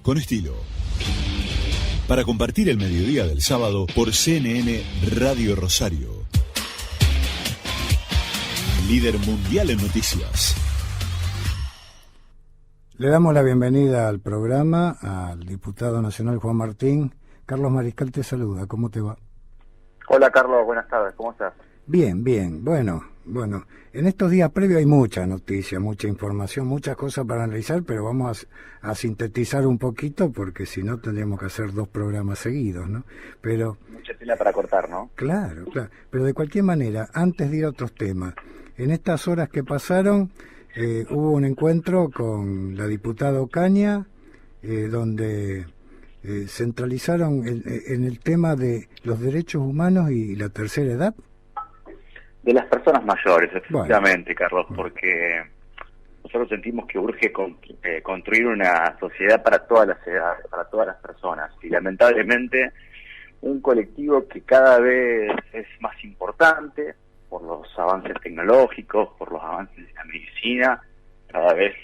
Con estilo. Para compartir el mediodía del sábado por CNN Radio Rosario. Líder mundial en noticias. Le damos la bienvenida al programa al diputado nacional Juan Martín. Carlos Mariscal te saluda, ¿cómo te va? Hola Carlos, buenas tardes, ¿cómo estás? Bien, bueno, en estos días previos hay mucha noticia, mucha información, muchas cosas para analizar, pero vamos a sintetizar un poquito porque si no tendríamos que hacer 2 programas seguidos, ¿no? Pero mucha tela para cortar, ¿no? Claro, pero de cualquier manera, antes de ir a otros temas, en estas horas que pasaron hubo un encuentro con la diputada Ocaña, donde centralizaron en el tema de los derechos humanos y la tercera edad. De las personas mayores, efectivamente, bueno, Carlos, porque nosotros sentimos que urge construir una sociedad para todas las edades, para todas las personas, y lamentablemente un colectivo que cada vez es más importante por los avances tecnológicos, por los avances de la medicina, cada vez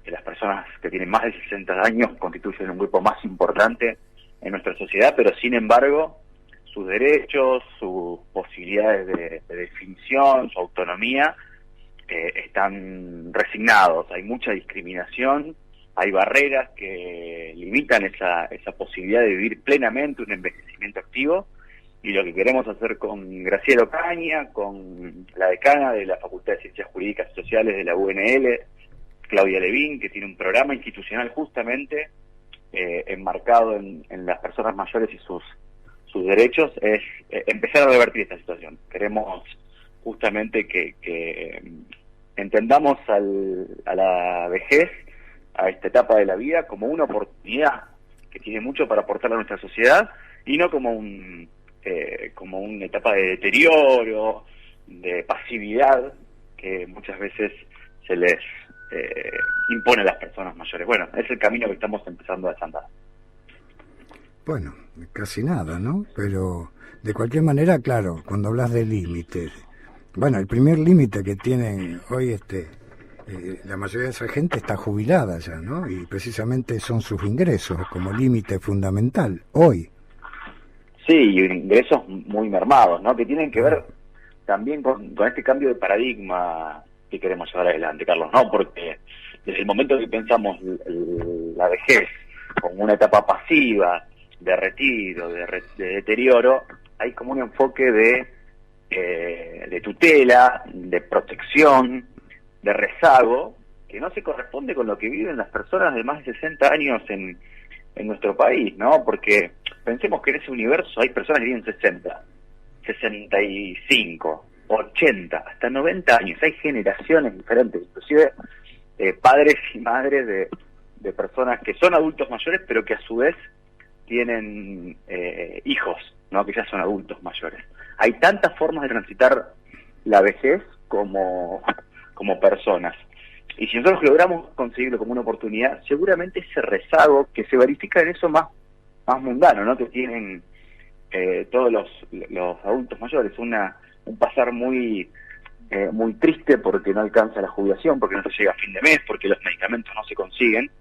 las personas que tienen más de 60 años constituyen un grupo más importante en nuestra sociedad, pero sin embargo sus derechos, sus posibilidades de definición, su autonomía, están resignados. Hay mucha discriminación, hay barreras que limitan esa posibilidad de vivir plenamente un envejecimiento activo, y lo que queremos hacer con Graciela Ocaña, con la decana de la Facultad de Ciencias Jurídicas y Sociales de la UNL, Claudia Levín, que tiene un programa institucional justamente enmarcado en las personas mayores y sus derechos, es empezar a revertir esta situación. Queremos justamente que entendamos a la vejez, a esta etapa de la vida, como una oportunidad que tiene mucho para aportar a nuestra sociedad, y no como una etapa de deterioro, de pasividad, que muchas veces se les impone a las personas mayores. Bueno, es el camino que estamos empezando a desandar. Bueno, casi nada, ¿no? Pero de cualquier manera, claro, cuando hablas de límites, bueno, el primer límite que tienen hoy la mayoría de esa gente está jubilada ya, ¿no? Y precisamente son sus ingresos como límite fundamental hoy. Sí, y ingresos muy mermados, ¿no? Que tienen que ver también con este cambio de paradigma que queremos llevar adelante, Carlos, ¿no? Porque desde el momento que pensamos la vejez como una etapa pasiva, de retiro, de deterioro, hay como un enfoque de tutela, de protección, de rezago, que no se corresponde con lo que viven las personas de más de 60 años en nuestro país, ¿no? Porque pensemos que en ese universo hay personas que viven 60, 65, 80, hasta 90 años, hay generaciones diferentes, inclusive padres y madres de personas que son adultos mayores, pero que a su vez tienen hijos, ¿no? Que ya son adultos mayores. Hay tantas formas de transitar la vejez como personas. Y si nosotros logramos conseguirlo como una oportunidad, seguramente ese rezago que se verifica en eso más mundano, ¿no? Que tienen todos los adultos mayores, un pasar muy triste porque no alcanza la jubilación, porque no se llega a fin de mes, porque los medicamentos no se consiguen.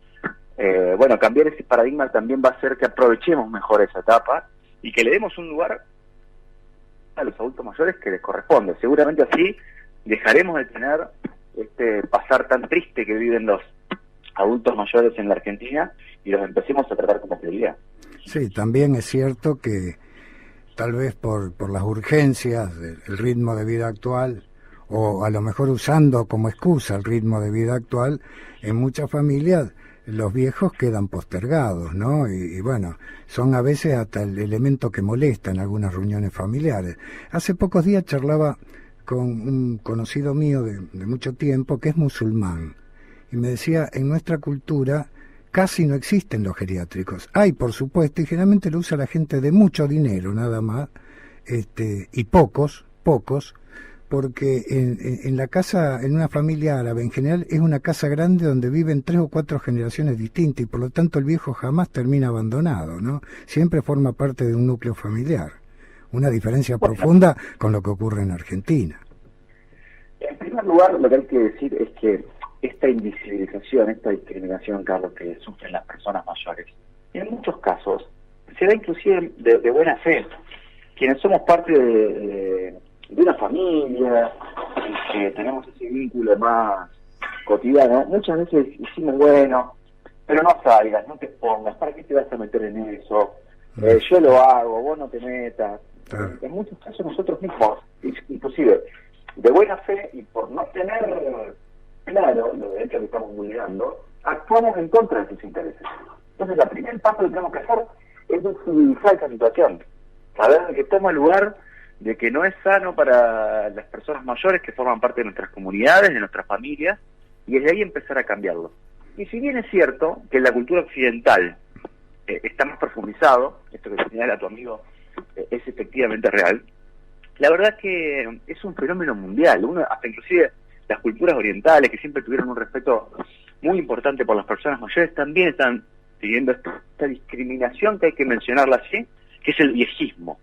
Bueno, cambiar ese paradigma también va a hacer que aprovechemos mejor esa etapa y que le demos un lugar a los adultos mayores que les corresponde. Seguramente así dejaremos de tener este pasar tan triste que viven los adultos mayores en la Argentina y los empecemos a tratar como prioridad. Sí, también es cierto que tal vez por las urgencias del ritmo de vida actual, o a lo mejor usando como excusa el ritmo de vida actual, en muchas familias los viejos quedan postergados, ¿no? Y bueno, son a veces hasta el elemento que molesta en algunas reuniones familiares. Hace pocos días charlaba con un conocido mío de mucho tiempo que es musulmán, y me decía, en nuestra cultura casi no existen los geriátricos. Hay, por supuesto, y generalmente lo usa la gente de mucho dinero, nada más, y pocos, porque en la casa, en una familia árabe en general, es una casa grande donde viven 3 o 4 generaciones distintas, y por lo tanto el viejo jamás termina abandonado, ¿no? Siempre forma parte de un núcleo familiar. Una diferencia profunda con lo que ocurre en Argentina. En primer lugar, lo que hay que decir es que esta invisibilización, esta discriminación, Carlos, que sufren las personas mayores, en muchos casos se da inclusive de buena fe. Quienes somos parte de una familia, que tenemos ese vínculo más cotidiano, muchas veces decimos, bueno, pero no salgas, no te pongas, ¿para qué te vas a meter en eso? Yo lo hago, vos no te metas. En muchos casos nosotros mismos, inclusive de buena fe y por no tener claro los derechos que estamos vulnerando, actuamos en contra de sus intereses. Entonces, el primer paso que tenemos que hacer es visibilizar esta situación, saber que toma lugar, de que no es sano para las personas mayores que forman parte de nuestras comunidades, de nuestras familias, y desde ahí empezar a cambiarlo. Y si bien es cierto que en la cultura occidental está más profundizado, esto que señala tu amigo es efectivamente real, la verdad que es un fenómeno mundial. Hasta inclusive las culturas orientales, que siempre tuvieron un respeto muy importante por las personas mayores, también están siguiendo esta discriminación, que hay que mencionarla así, que es el viejismo.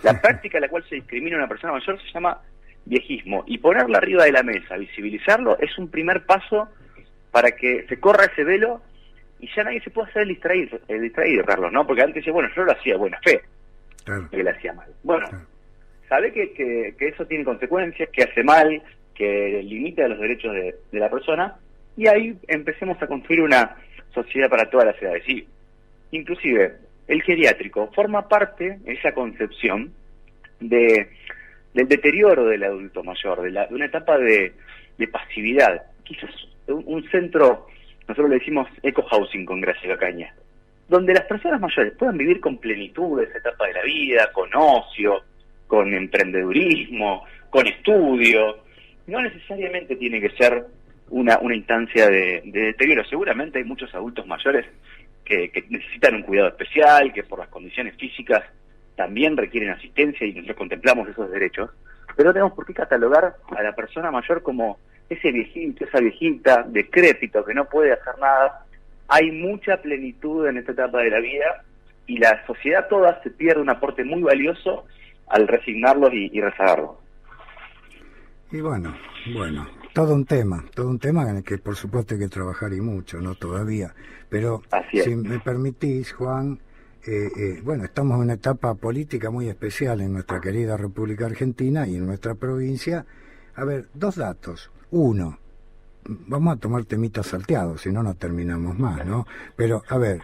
La práctica en la cual se discrimina a una persona mayor se llama viejismo, y ponerla arriba de la mesa, visibilizarlo, es un primer paso para que se corra ese velo y ya nadie se pueda hacer el distraído, Carlos, ¿no? Porque antes decía, bueno, yo lo hacía de buena fe, que lo hacía mal. Bueno, sabe que eso tiene consecuencias, que hace mal, que limita los derechos de la persona, y ahí empecemos a construir una sociedad para todas las edades. Y inclusive el geriátrico forma parte, esa concepción, del deterioro del adulto mayor, de una etapa de pasividad. Quizás un centro, nosotros le decimos eco-housing con Graciela Caña, donde las personas mayores puedan vivir con plenitud esa etapa de la vida, con ocio, con emprendedurismo, con estudio. No necesariamente tiene que ser una instancia de deterioro. Seguramente hay muchos adultos mayores que necesitan un cuidado especial, que por las condiciones físicas también requieren asistencia, y nosotros contemplamos esos derechos, pero no tenemos por qué catalogar a la persona mayor como ese viejito, esa viejita, decrépito, que no puede hacer nada. Hay mucha plenitud en esta etapa de la vida, y la sociedad toda se pierde un aporte muy valioso al resignarlos y rezagarlos. Y bueno, todo un tema en el que por supuesto hay que trabajar, y mucho, ¿no? Todavía. Pero si me permitís, Juan, bueno, estamos en una etapa política muy especial en nuestra querida República Argentina y en nuestra provincia. A ver, 2 datos. Uno, vamos a tomar temitas salteados, si no, no terminamos más, ¿no? Pero, a ver,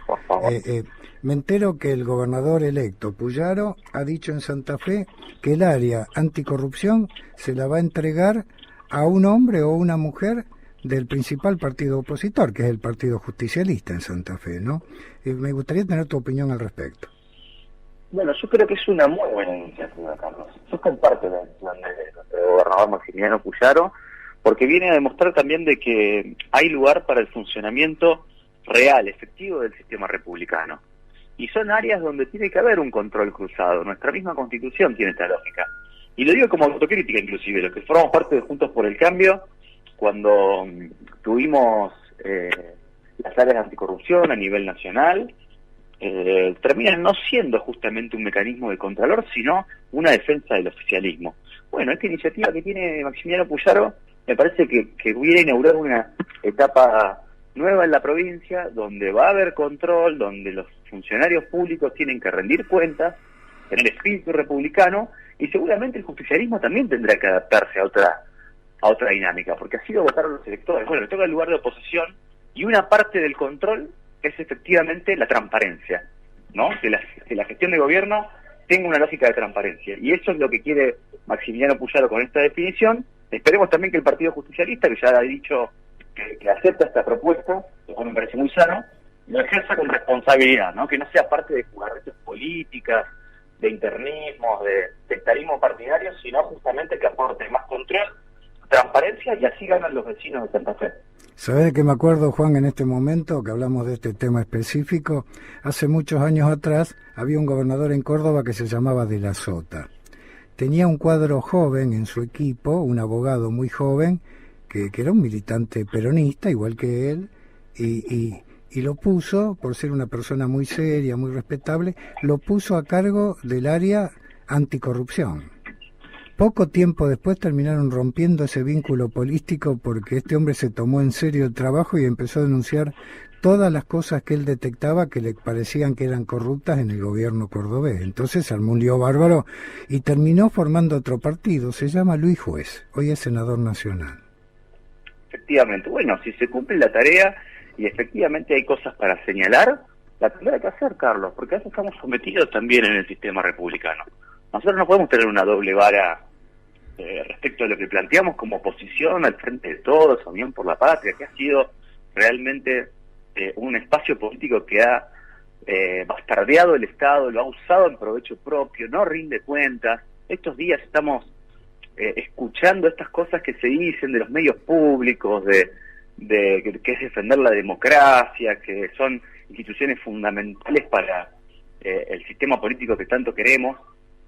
me entero que el gobernador electo, Puyaro, ha dicho en Santa Fe que el área anticorrupción se la va a entregar a un hombre o una mujer del principal partido opositor, que es el Partido Justicialista en Santa Fe, ¿no? Me gustaría tener tu opinión al respecto. Bueno, yo creo que es una muy buena iniciativa, Carlos. Yo comparto el plan del gobernador Maximiliano Puyaro, porque viene a demostrar también de que hay lugar para el funcionamiento real, efectivo del sistema republicano. Y son áreas donde tiene que haber un control cruzado. Nuestra misma Constitución tiene esta lógica. Y lo digo como autocrítica, inclusive, los que formamos parte de Juntos por el Cambio, cuando tuvimos las áreas de anticorrupción a nivel nacional, terminan no siendo justamente un mecanismo de contralor, sino una defensa del oficialismo. Bueno, esta iniciativa que tiene Maximiliano Puyaro me parece que viene a inaugurar una etapa nueva en la provincia, donde va a haber control, donde los funcionarios públicos tienen que rendir cuentas en el espíritu republicano, y seguramente el justicialismo también tendrá que adaptarse a otra dinámica, porque así lo votaron los electores. Bueno, le toca el lugar de oposición, y una parte del control es efectivamente la transparencia, ¿no? Que la gestión de gobierno tenga una lógica de transparencia, y eso es lo que quiere Maximiliano Puyaro con esta definición. Esperemos también que el Partido Justicialista, que ya ha dicho que acepta esta propuesta, lo cual me parece muy sano, lo ejerza con responsabilidad, ¿no? Que no sea parte de jugarretes políticas, de internismos, de sectarismo partidario, sino justamente que aporte más control, transparencia, y así ganan los vecinos de Santa Fe. ¿Sabés de qué me acuerdo, Juan, en este momento que hablamos de este tema específico? Hace muchos años atrás había un gobernador en Córdoba que se llamaba De la Sota. Tenía un cuadro joven en su equipo, un abogado muy joven, que era un militante peronista, igual que él, y lo puso, por ser una persona muy seria, muy respetable, lo puso a cargo del área anticorrupción. Poco tiempo después terminaron rompiendo ese vínculo político porque este hombre se tomó en serio el trabajo y empezó a denunciar todas las cosas que él detectaba que le parecían que eran corruptas en el gobierno cordobés. Entonces armó un lío bárbaro y terminó formando otro partido, se llama Luis Juez, hoy es senador nacional. Efectivamente, bueno, si se cumple la tarea y efectivamente hay cosas para señalar, la tendrá que hacer, Carlos, porque a eso estamos sometidos también en el sistema republicano. Nosotros no podemos tener una doble vara respecto a lo que planteamos como oposición al frente de todos, Unión por la Patria, que ha sido realmente un espacio político que ha bastardeado el Estado, lo ha usado en provecho propio, no rinde cuentas. Estos días estamos escuchando estas cosas que se dicen de los medios públicos, que es defender la democracia, que son instituciones fundamentales para el sistema político que tanto queremos.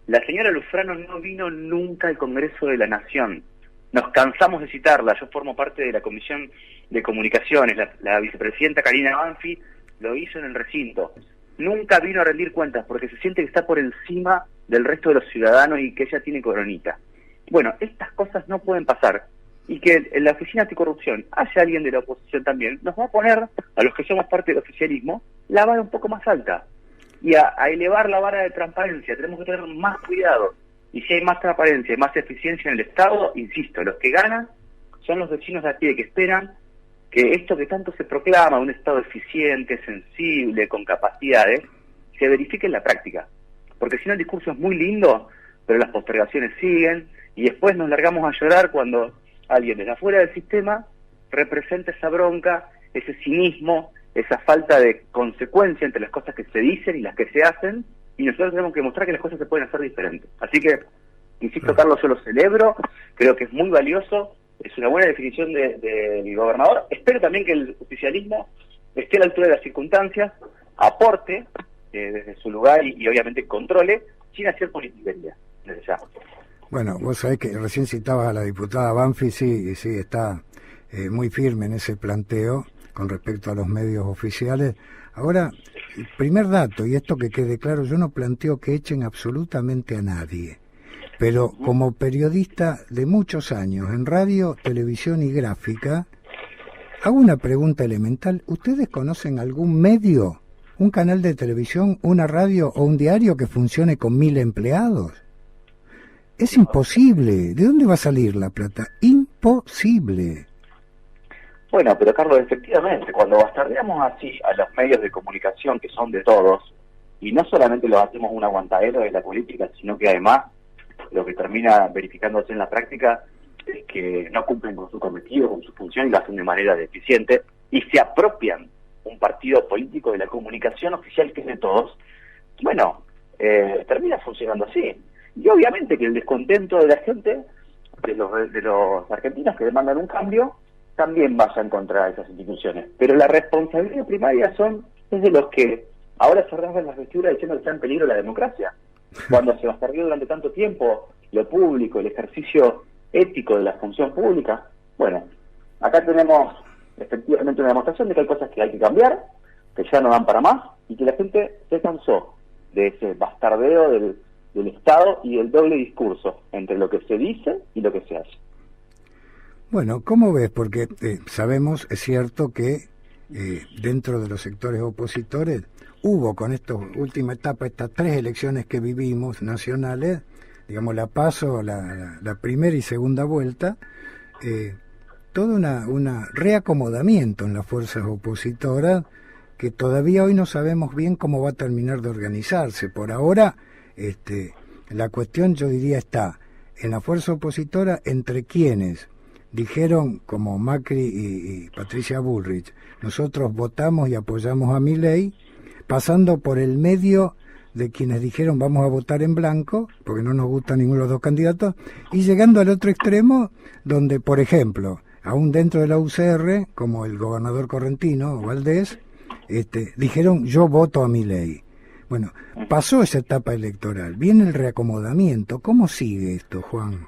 La señora Lufrano no vino nunca al Congreso de la Nación. Nos cansamos de citarla. Yo formo parte de la Comisión de Comunicaciones. La vicepresidenta Karina Banfi lo hizo en el recinto. Nunca vino a rendir cuentas porque se siente que está por encima del resto de los ciudadanos y que ella tiene coronita. Bueno, estas cosas no pueden pasar. Y que en la Oficina Anticorrupción haya alguien de la oposición también, nos va a poner, a los que somos parte del oficialismo, la vara un poco más alta. Y a elevar la vara de transparencia. Tenemos que tener más cuidado. Y si hay más transparencia y más eficiencia en el Estado, insisto, los que ganan son los vecinos de a pie que esperan que esto que tanto se proclama, un Estado eficiente, sensible, con capacidades, se verifique en la práctica. Porque si no el discurso es muy lindo, pero las postergaciones siguen, y después nos largamos a llorar cuando alguien desde afuera del sistema representa esa bronca, ese cinismo, esa falta de consecuencia entre las cosas que se dicen y las que se hacen, y nosotros tenemos que mostrar que las cosas se pueden hacer diferentes. Así que, insisto, Carlos, yo lo celebro, creo que es muy valioso, es una buena definición del gobernador. Espero también que el oficialismo esté a la altura de las circunstancias, aporte desde su lugar y obviamente controle, sin hacer politiquería, desde ya. Bueno, vos sabés que recién citabas a la diputada Banfi, sí, está muy firme en ese planteo con respecto a los medios oficiales. Ahora, el primer dato, y esto que quede claro, yo no planteo que echen absolutamente a nadie, pero como periodista de muchos años en radio, televisión y gráfica, hago una pregunta elemental. ¿Ustedes conocen algún medio, un canal de televisión, una radio o un diario que funcione con 1000 empleados? Es imposible. ¿De dónde va a salir la plata? Imposible. Bueno, pero Carlos, efectivamente, cuando bastardeamos así a los medios de comunicación que son de todos, y no solamente los hacemos un aguantadero de la política, sino que además lo que termina verificándose en la práctica es que no cumplen con su cometido, con su función y lo hacen de manera deficiente, y se apropian un partido político de la comunicación oficial que es de todos, bueno, termina funcionando así. Y obviamente que el descontento de la gente, de los argentinos que demandan un cambio, también vaya en contra de esas instituciones. Pero la responsabilidad primaria es de los que ahora se rasgan las vestiduras diciendo que está en peligro la democracia. Cuando se bastardió durante tanto tiempo lo público, el ejercicio ético de la función pública. Bueno, acá tenemos efectivamente una demostración de que hay cosas que hay que cambiar, que ya no dan para más, y que la gente se cansó de ese bastardeo del Estado y del doble discurso entre lo que se dice y lo que se hace. Bueno, ¿cómo ves? Porque sabemos, es cierto que dentro de los sectores opositores hubo con esta última etapa, estas 3 elecciones que vivimos nacionales, digamos la PASO, la primera y segunda vuelta, todo una reacomodamiento en las fuerzas opositoras que todavía hoy no sabemos bien cómo va a terminar de organizarse. Por ahora, la cuestión, yo diría, está en la fuerza opositora entre quienes dijeron, como Macri y Patricia Bullrich, nosotros votamos y apoyamos a Milei, pasando por el medio de quienes dijeron vamos a votar en blanco, porque no nos gusta ninguno de los dos candidatos, y llegando al otro extremo, donde, por ejemplo, aún dentro de la UCR, como el gobernador correntino, Valdés, dijeron yo voto a Milei. Bueno, pasó esa etapa electoral, viene el reacomodamiento. ¿Cómo sigue esto, Juan?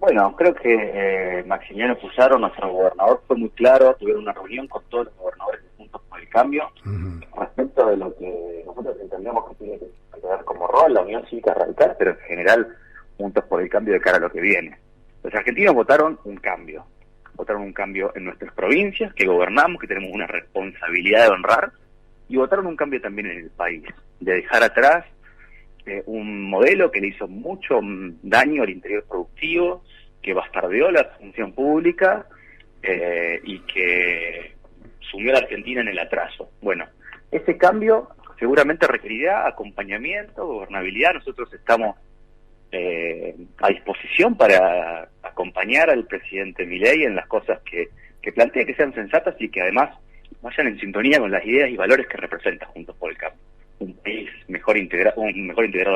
Bueno, creo que Maximiliano Puzarro, nuestro gobernador, fue muy claro, tuvieron una reunión con todos los gobernadores de Juntos por el Cambio, respecto de lo que nosotros entendemos que tiene que tener como rol la Unión Cívica Radical, pero en general Juntos por el Cambio de cara a lo que viene. Los argentinos votaron un cambio en nuestras provincias, que gobernamos, que tenemos una responsabilidad de honrar, y votaron un cambio también en el país, de dejar atrás un modelo que le hizo mucho daño al interior productivo, que bastardeó la función pública y que sumió a la Argentina en el atraso. Bueno, ese cambio seguramente requerirá acompañamiento, gobernabilidad. Nosotros estamos a disposición para acompañar al presidente Milei en las cosas que plantee, que sean sensatas y que además vayan en sintonía con las ideas y valores que representa Juntos por el Cambio. Un país mejor integrado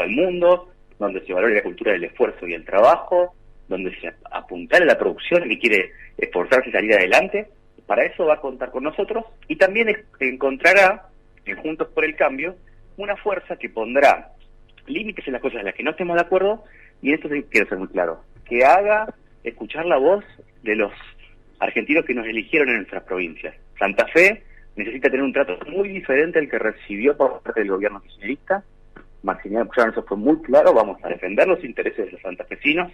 al mundo, donde se valore la cultura del esfuerzo y el trabajo, donde se apuntale a la producción que quiere esforzarse y salir adelante. Para eso va a contar con nosotros y también encontrará en Juntos por el Cambio una fuerza que pondrá límites en las cosas en las que no estemos de acuerdo, y esto sí quiero ser muy claro, que haga escuchar la voz de los argentinos que nos eligieron en nuestras provincias. Santa Fe necesita tener un trato muy diferente al que recibió por parte del gobierno kirchnerista. Maximiliano Puyaro eso fue muy claro: vamos a defender los intereses de los santafesinos,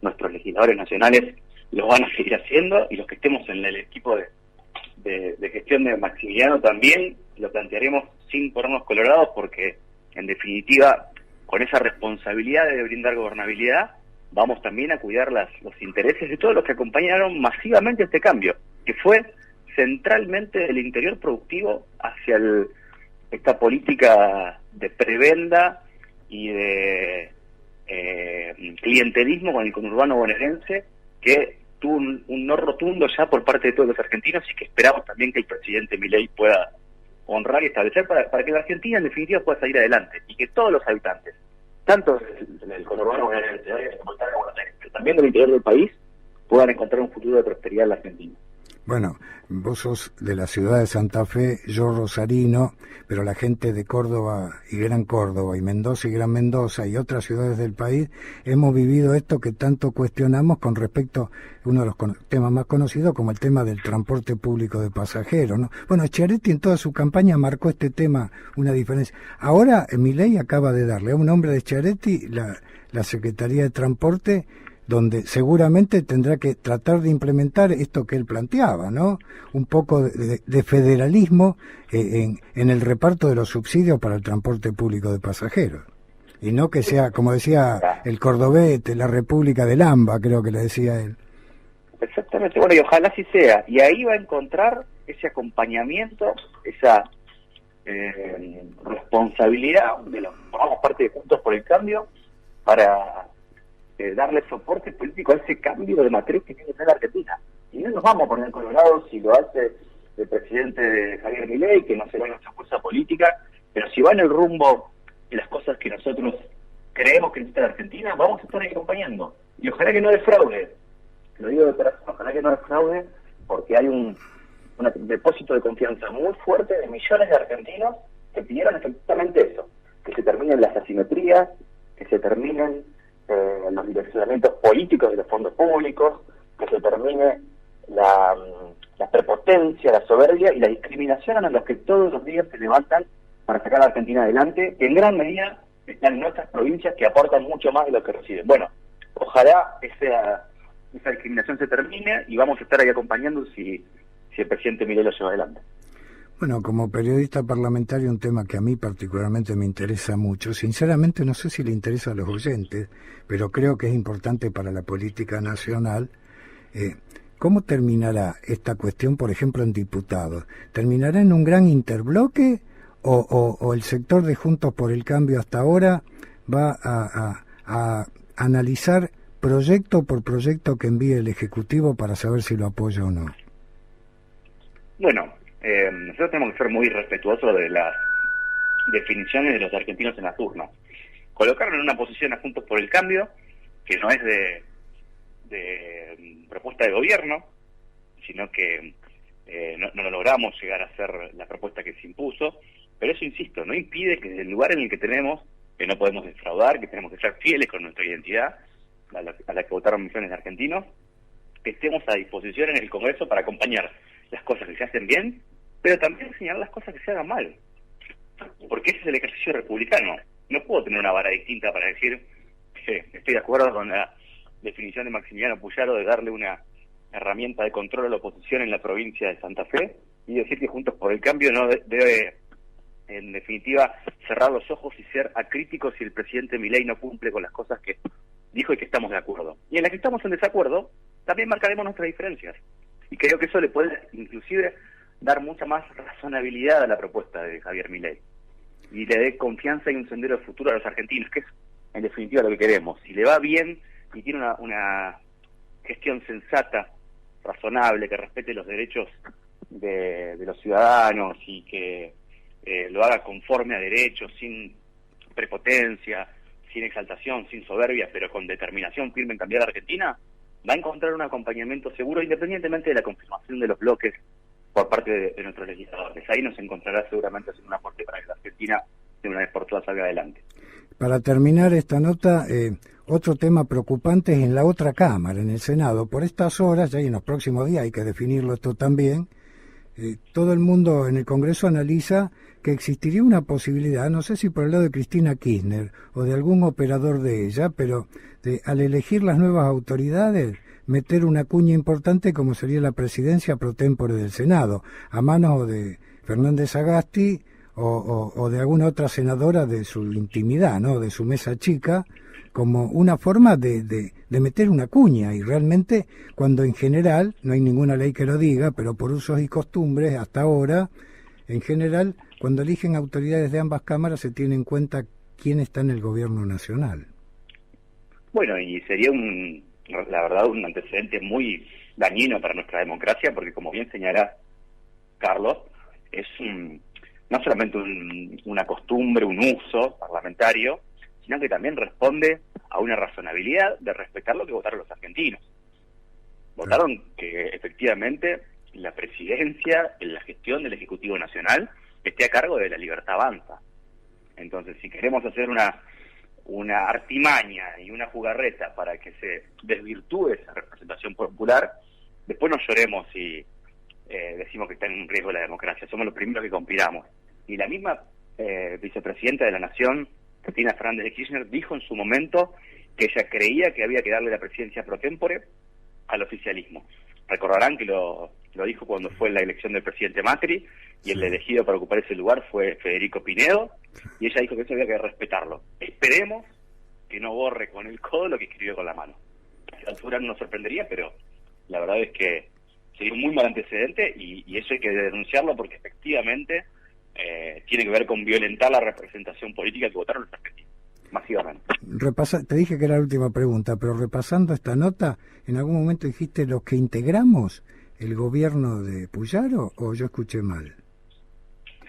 nuestros legisladores nacionales lo van a seguir haciendo, y los que estemos en el equipo de gestión de Maximiliano también lo plantearemos sin ponernos colorados, porque en definitiva, con esa responsabilidad de brindar gobernabilidad, vamos también a cuidar los intereses de todos los que acompañaron masivamente este cambio, que fue centralmente del interior productivo hacia esta política de prebenda y de clientelismo con el conurbano bonaerense, que tuvo un no rotundo ya por parte de todos los argentinos, y que esperamos también que el presidente Milei pueda honrar y establecer para que la Argentina en definitiva pueda salir adelante, y que todos los habitantes, tanto del conurbano bonaerense como también del interior del país, puedan encontrar un futuro de prosperidad en la Argentina. Bueno, vos sos de la ciudad de Santa Fe, yo rosarino, pero la gente de Córdoba y Gran Córdoba y Mendoza y Gran Mendoza y otras ciudades del país hemos vivido esto que tanto cuestionamos con respecto a uno de los temas más conocidos, como el tema del transporte público de pasajeros, ¿no? Bueno, Schiaretti en toda su campaña marcó este tema, una diferencia. Ahora Milei acaba de darle a un hombre de Schiaretti la Secretaría de Transporte, donde seguramente tendrá que tratar de implementar esto que él planteaba, ¿no? Un poco de federalismo en el reparto de los subsidios para el transporte público de pasajeros. Y no que sea, como decía el cordobete, la República del AMBA, creo que le decía él. Exactamente, bueno, y ojalá así sea. Y ahí va a encontrar ese acompañamiento, esa responsabilidad de los que formamos parte de Juntos por el Cambio, para darle soporte político a ese cambio de matriz que tiene que ser la Argentina. Y no nos vamos a poner colorados si lo hace el presidente Javier Milei, que no será nuestra fuerza política, pero si va en el rumbo de las cosas que nosotros creemos que necesita la Argentina, vamos a estar ahí acompañando. Y ojalá que no defraude, lo digo de corazón, ojalá que no defraude, porque hay un depósito de confianza muy fuerte de millones de argentinos que pidieron exactamente eso, que se terminen las asimetrías, que se terminen los direccionamientos políticos de los fondos públicos, que se termine la prepotencia, la soberbia y la discriminación a los que todos los días se levantan para sacar a la Argentina adelante, que en gran medida están en nuestras provincias, que aportan mucho más de lo que reciben. Bueno, ojalá esa discriminación se termine, y vamos a estar ahí acompañando si el presidente Milei lo lleva adelante. Bueno, como periodista parlamentario, un tema que a mí particularmente me interesa mucho. Sinceramente no sé si le interesa a los oyentes, pero creo que es importante para la política nacional. ¿Cómo terminará esta cuestión, por ejemplo, en diputados? ¿Terminará en un gran interbloque o el sector de Juntos por el Cambio hasta ahora va a analizar proyecto por proyecto que envíe el Ejecutivo para saber si lo apoya o no? Bueno, nosotros tenemos que ser muy respetuosos de las definiciones de los argentinos en las urnas. Colocarlo en una posición a Juntos por el Cambio, que no es de propuesta de gobierno, sino que no lo logramos llegar a hacer la propuesta que se impuso, pero eso, insisto, no impide que desde el lugar en el que tenemos, que no podemos defraudar, que tenemos que ser fieles con nuestra identidad, a la que votaron millones de argentinos, que estemos a disposición en el Congreso para acompañar las cosas que se hacen bien, pero también señalar las cosas que se hagan mal, porque ese es el ejercicio republicano. No puedo tener una vara distinta para decir estoy de acuerdo con la definición de Maximiliano Puyaro de darle una herramienta de control a la oposición en la provincia de Santa Fe y decir que Juntos por el Cambio no debe, en definitiva, cerrar los ojos y ser acríticos si el presidente Milei no cumple con las cosas que dijo y que estamos de acuerdo. Y en las que estamos en desacuerdo, también marcaremos nuestras diferencias. Y creo que eso le puede, inclusive, dar mucha más razonabilidad a la propuesta de Javier Milei. Y le dé confianza y un sendero de futuro a los argentinos, que es, en definitiva, lo que queremos. Si le va bien y tiene una gestión sensata, razonable, que respete los derechos de los ciudadanos y que lo haga conforme a derechos, sin prepotencia, sin exaltación, sin soberbia, pero con determinación firme en cambiar a Argentina, va a encontrar un acompañamiento seguro independientemente de la confirmación de los bloques por parte de nuestros legisladores. Ahí nos encontrará seguramente haciendo un aporte para que la Argentina de una vez por todas salga adelante. Para terminar esta nota, otro tema preocupante es en la otra Cámara, en el Senado. Por estas horas, ya y en los próximos días hay que definirlo esto también, todo el mundo en el Congreso analiza que existiría una posibilidad, no sé si por el lado de Cristina Kirchner o de algún operador de ella, pero al elegir las nuevas autoridades, meter una cuña importante como sería la presidencia pro tempore del Senado, a manos de Fernández Sagasti o de alguna otra senadora de su intimidad, ¿no?, de su mesa chica, como una forma de meter una cuña. Y realmente, cuando en general, no hay ninguna ley que lo diga, pero por usos y costumbres, hasta ahora, en general, cuando eligen autoridades de ambas cámaras se tiene en cuenta quién está en el gobierno nacional. Bueno, y sería la verdad, un antecedente muy dañino para nuestra democracia, porque como bien señala Carlos, es no solamente una costumbre, un uso parlamentario, sino que también responde a una razonabilidad de respetar lo que votaron los argentinos. Votaron que efectivamente la presidencia, en la gestión del Ejecutivo Nacional, esté a cargo de la Libertad Avanza. Entonces, si queremos hacer una artimaña y una jugarreta para que se desvirtúe esa representación popular, después no lloremos si decimos que está en riesgo la democracia. Somos los primeros que conspiramos. Y la misma vicepresidenta de la Nación, Cristina Fernández de Kirchner, dijo en su momento que ella creía que había que darle la presidencia pro tempore al oficialismo. Recordarán que lo dijo cuando fue la elección del presidente Macri, y el elegido para ocupar ese lugar fue Federico Pinedo, y ella dijo que eso había que respetarlo. Esperemos que no borre con el codo lo que escribió con la mano. A esa altura no nos sorprendería, pero la verdad es que sería un muy mal antecedente, y eso hay que denunciarlo porque efectivamente tiene que ver con violentar la representación política que votaron los argentinos, masivamente. Te dije que era la última pregunta, pero repasando esta nota, ¿en algún momento dijiste los que integramos el gobierno de Puyaro o yo escuché mal?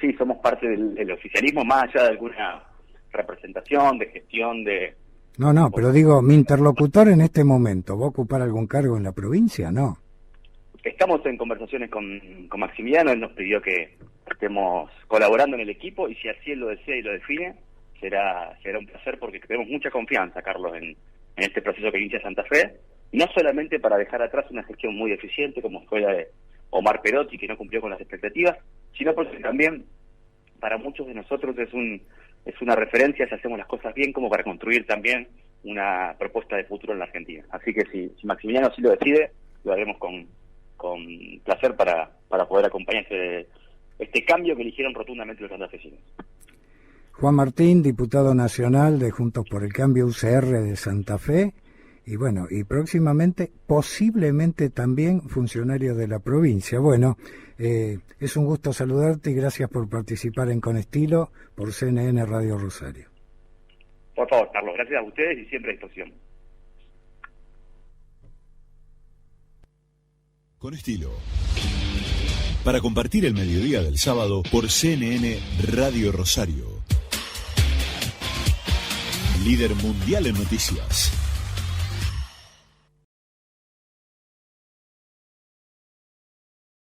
Sí, somos parte del oficialismo, más allá de alguna representación, de gestión, de... No, pero digo, mi interlocutor en este momento, ¿va a ocupar algún cargo en la provincia? No. Estamos en conversaciones con Maximiliano, él nos pidió que estemos colaborando en el equipo, y si así él lo desea y lo define, será un placer, porque tenemos mucha confianza, Carlos, en este proceso que inicia Santa Fe, no solamente para dejar atrás una gestión muy eficiente como fue la de Omar Perotti, que no cumplió con las expectativas, sino porque también para muchos de nosotros es una referencia, si hacemos las cosas bien, como para construir también una propuesta de futuro en la Argentina. Así que si Maximiliano así lo decide, lo haremos con placer para poder acompañar este cambio que eligieron rotundamente los santafesinos. Juan Martín, diputado nacional de Juntos por el Cambio UCR de Santa Fe, y bueno, y próximamente, posiblemente también funcionario de la provincia. Bueno, es un gusto saludarte y gracias por participar en Con Estilo por CNN Radio Rosario. Por favor, Carlos, gracias a ustedes y siempre a disposición. Con Estilo. Para compartir el mediodía del sábado por CNN Radio Rosario. Líder mundial en noticias.